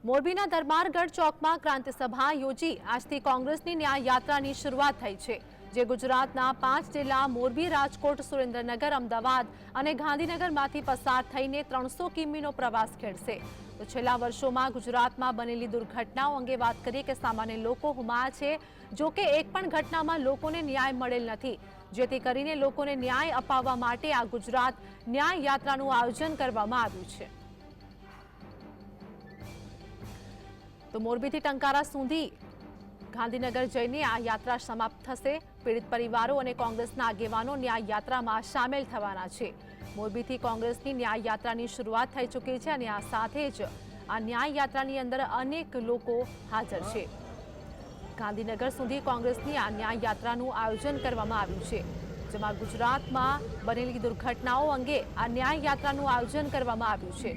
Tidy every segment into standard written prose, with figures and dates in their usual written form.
મોરબીના દરબારગઢ ચોકમાં ક્રાંતિ સભા યોજી આજથી કોંગ્રેસની ન્યાય યાત્રાની શરૂઆત થઈ છે, જે ગુજરાતના 5 જિલ્લા મોરબી, રાજકોટ, સુરેન્દ્રનગર, અમદાવાદ અને ગાંધીનગરમાંથી પસાર થઈને 300 કિમીનો પ્રવાસ ખેડશે। તો છેલ્લા વર્ષોમાં ગુજરાતમાં બનેલી દુર્ઘટનાઓ અંગે વાત કરીએ કે સામાન્ય લોકો હુમાયા છે, જો કે એક પણ ઘટનામાં લોકોને ન્યાય મળેલ નથી, જેથી કરીને લોકોને ન્યાય અપાવવા માટે આ ગુજરાત ન્યાય યાત્રાનું આયોજન કરવામાં આવ્યું છે। તો મોરબીથી ટંકારા સુધી ગાંધીનગર જઈને આ યાત્રા સમાપ્ત થશે। પીડિત પરિવારો અને કોંગ્રેસના આગેવાનો ન્યાય યાત્રામાં સામેલ થવાના છે। મોરબીથી કોંગ્રેસની ન્યાય યાત્રાની શરૂઆત થઈ ચૂકી છે અને આ સાથે જ આ ન્યાય યાત્રાની અંદર અનેક લોકો હાજર છે। ગાંધીનગર સુધી કોંગ્રેસની આ ન્યાય યાત્રાનું આયોજન કરવામાં આવ્યું છે, જેમાં ગુજરાતમાં બનેલી દુર્ઘટનાઓ અંગે આ ન્યાય યાત્રાનું આયોજન કરવામાં આવ્યું છે।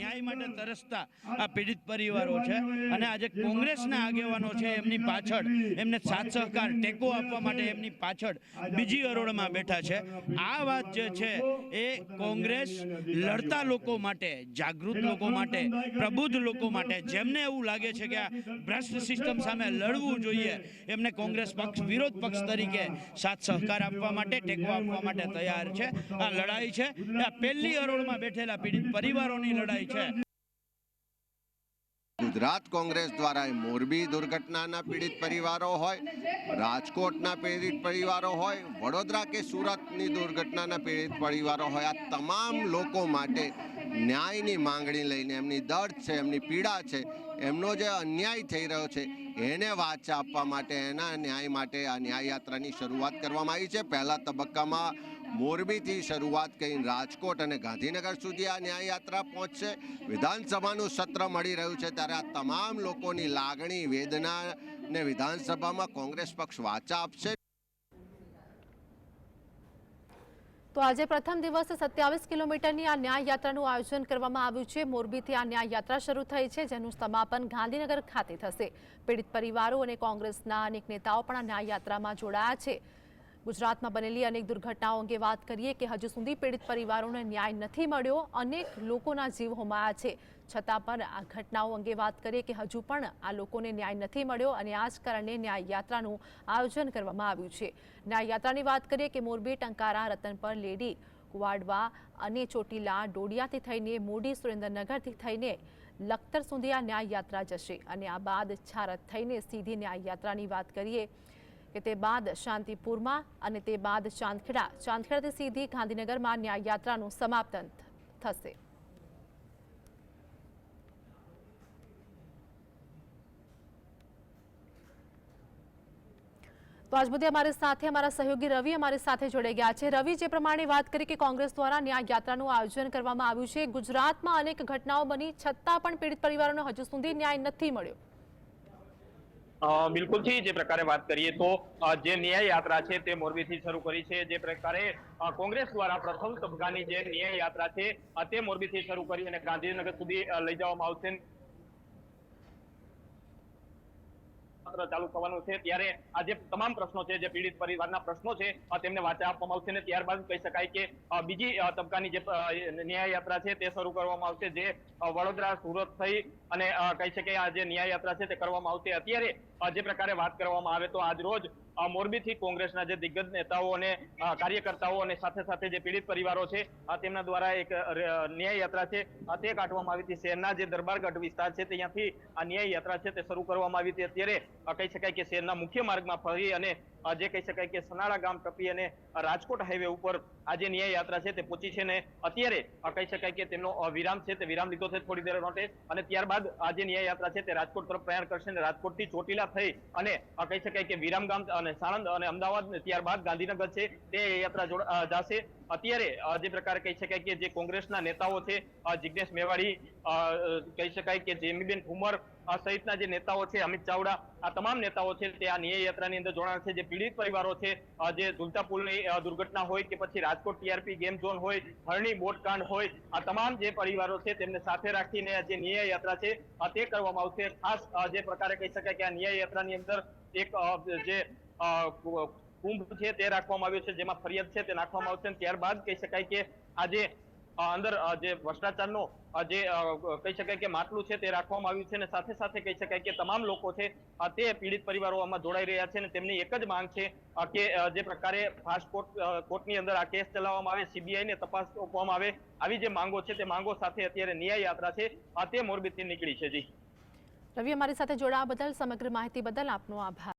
ન્યાય માટે તરસતા આ પીડિત પરિવારો છે અને આજે કોંગ્રેસના આગેવાનો છે, એમની પાછળ એમને સાથ સહકાર ટેકો આપવા માટે એમની પાછળ બીજી હરોળમાં બેઠા છે। આ વાત જે છે એ કોંગ્રેસ લડતા લોકો માટે, જાગૃત લોકો માટે, પ્રબુદ્ધ લોકો માટે, જેમને એવું લાગે છે કે આ ભ્રષ્ટ સિસ્ટમ સામે લડવું જોઈએ, એમને કોંગ્રેસ પક્ષ વિરોધ પક્ષ તરીકે સાથ સહકાર આપવા માટે, ટેકો આપવા માટે તૈયાર છે। આ લડાઈ છે આ પહેલી હરોળમાં બેઠેલા પીડિત પરિવારોની લડાઈ છે। ગુજરાત કોંગ્રેસ દ્વારા મોરબી દુર્ઘટનાના પીડિત પરિવારો હોય, રાજકોટના પીડિત પરિવારો હોય, વડોદરા કે સુરતની દુર્ઘટનાના પીડિત પરિવારો હોય, આ તમામ લોકો માટે ન્યાયની માંગણી લઈને એમની દર્દ છે, એમની પીડા છે, એમનો જે અન્યાય થઈ રહ્યો છે એને વાચા આપવા માટે, એના ન્યાય માટે આ ન્યાય યાત્રાની શરૂઆત કરવામાં આવી છે। પહેલા તબક્કામાં મોરબીથી શરૂઆત કરીને રાજકોટ અને ગાંધીનગર સુધી આ ન્યાય યાત્રા પહોંચશે। વિધાનસભાનું સત્ર મળી રહ્યું છે ત્યારે આ તમામ લોકોની લાગણી, વેદનાને વિધાનસભામાં કોંગ્રેસ પક્ષ વાચા આપશે। તો આજે પ્રથમ દિવસે 27 કિલોમીટરની આ ન્યાય યાત્રાનું આયોજન કરવામાં આવ્યું છે। મોરબીથી આ ન્યાય યાત્રા શરૂ થઈ છે, જેનું સમાપન ગાંધીનગર ખાતે થશે। પીડિત પરિવારો અને કોંગ્રેસના અનેક નેતાઓ પણ આ ન્યાય યાત્રામાં જોડાયા છે। ગુજરાતમાં બનેલી અનેક દુર્ઘટનાઓ અંગે વાત કરીએ કે હજુ સુધી પીડિત પરિવારોને ન્યાય નથી મળ્યો, અનેક લોકોના જીવ હોમાયા છે, છતાં પણ આ ઘટનાઓ અંગે વાત કરીએ કે હજુ પણ આ લોકોને ન્યાય નથી મળ્યો અને આ જ કારણે ન્યાય યાત્રાનું આયોજન કરવામાં આવ્યું છે। ન્યાય યાત્રાની વાત કરીએ કે મોરબી, ટંકારા, રતનપર, લેડી, કુવાડવા અને ચોટીલા, ડોડિયાથી થઈને મોડી, સુરેન્દ્રનગરથી થઈને લખતર સુધી આ ન્યાય યાત્રા જશે અને આ બાદ છારત થઈને સીધી ન્યાય યાત્રાની વાત કરીએ કે તે બાદ શાંતિપુરમાં અને તે બાદ ચાંદખેડાથી સીધી ગાંધીનગરમાં ન્યાય યાત્રાનું સમાપન થશે। તો આજ મુદ્દે અમારી સાથે અમારા સહયોગી રવિ અમારી સાથે જોડાઈ ગયા છે। રવિ, જે પ્રમાણે વાત કરી કે કોંગ્રેસ દ્વારા ન્યાય યાત્રાનું આયોજન કરવામાં આવ્યું છે, ગુજરાતમાં અનેક ઘટનાઓ બની છતાં પણ પીડિત પરિવારોને હજુ સુધી ન્યાય નથી મળ્યો। બિલકુલ થી જે પ્રકારે વાત કરીએ તો જે ન્યાય યાત્રા છે તે મોરબીથી શરૂ કરી છે। જે પ્રકારે કોંગ્રેસ દ્વારા પ્રથમ તબક્કાની જે ન્યાય યાત્રા છે તે મોરબીથી શરૂ કરી અને ગાંધીનગર સુધી લઈ જવામાં આવશે। ચાલુ થવાનું છે ત્યારે આ જે તમામ પ્રશ્નો છે, જે પીડિત પરિવારના પ્રશ્નો છે, તેમને વાચા આપવામાં આવશે અને ત્યારબાદ કહી શકાય કે બીજી તબક્કાની જે ન્યાય યાત્રા છે તે શરૂ કરવામાં આવશે, જે વડોદરા, સુરત થઈ અને કહી શકાય આ જે ન્યાય યાત્રા છે તે કરવામાં આવશે। અત્યારે જે પ્રકારે વાત કરવામાં આવે તો આજ રોજ મોરબીથી કોંગ્રેસના જે દિગ્ગજ નેતાઓ અને કાર્યકર્તાઓ અને સાથે સાથે જે પીડિત પરિવારો છે તેમના દ્વારા એક ન્યાય યાત્રા છે તે કાઢવામાં આવી હતી। શહેરના જે દરબારગઢ વિસ્તાર છે ત્યાંથી આ ન્યાય યાત્રા છે તે શરૂ કરવામાં આવી હતી। અત્યારે કહી શકાય કે શહેરના મુખ્ય માર્ગમાં ફરી અને જે કહી શકાય કે સનાળા ગામ ટપી અને રાજકોટ હાઈવે ઉપર આ જે ન્યાય યાત્રા છે તે પહોંચી છે ને અત્યારે કહી શકાય કે તેમનો વિરામ છે તે વિરામ લીધો છે થોડી દેર માટે અને ત્યારબાદ આ જે ન્યાય યાત્રા છે તે રાજકોટ તરફ પ્રયાણ કરશે અને રાજકોટથી ચોટીલા થઈ અને કહી શકાય કે વિરામ ગામ અને સાણંદ અને અમદાવાદ ત્યારબાદ ગાંધીનગર છે તે યાત્રા જશે। અત્યારે જે પ્રકારે કહી શકાય કે જે કોંગ્રેસના નેતાઓ છે, જિગ્નેશ મેવાડી, કહી શકાય કે જેમીબેન ઠુમર સહિતના જે નેતાઓ છે, અમિત ચાવડા, આ તમામ નેતાઓ છે તે આ ન્યાય યાત્રાની અંદર જોડાણ છે। જે પીડિત પરિવારો છે, જે ઝુલતા પુલની દુર્ઘટના હોય કે પછી રાજકોટ ટીઆરપી ગેમ ઝોન હોય, હરણી બોટકાંડ હોય, આ તમામ જે પરિવારો છે તેમને સાથે રાખીને જે ન્યાય યાત્રા છે તે કરવામાં આવશે। ખાસ જે પ્રકારે કહી શકાય કે આ ન્યાય યાત્રાની અંદર એક જે કુંભ છે તે રાખવામાં આવ્યો છે, જેમાં ફરિયાદ છે તે નાખવામાં આવશે. ત્યારબાદ કહી શકાય કે આજે અંદર જે ભ્રષ્ટાચારનો જે કહી શકાય કે માટલું છે તે રાખવામાં આવ્યું છે, અને સાથે સાથે કહી શકાય કે તમામ લોકો છે તે પીડિત પરિવારો આમાં જોડાઈ રહ્યા છે, અને તેમની એક જ માંગ છે કે જે પ્રકારે ફાસ્ટ કોર્ટની અંદર આ કેસ ચલાવવામાં આવે, સીબીઆઈ ને તપાસ સોંપવામાં આવે, આવી જે માંગો છે તે માંગો સાથે અત્યારે ન્યાય યાત્રા છે તે મોરબીથી નીકળી છે. જી રવિ, અમારી સાથે જોડાવા બદલ, સમગ્ર માહિતી બદલ આપનો આભાર.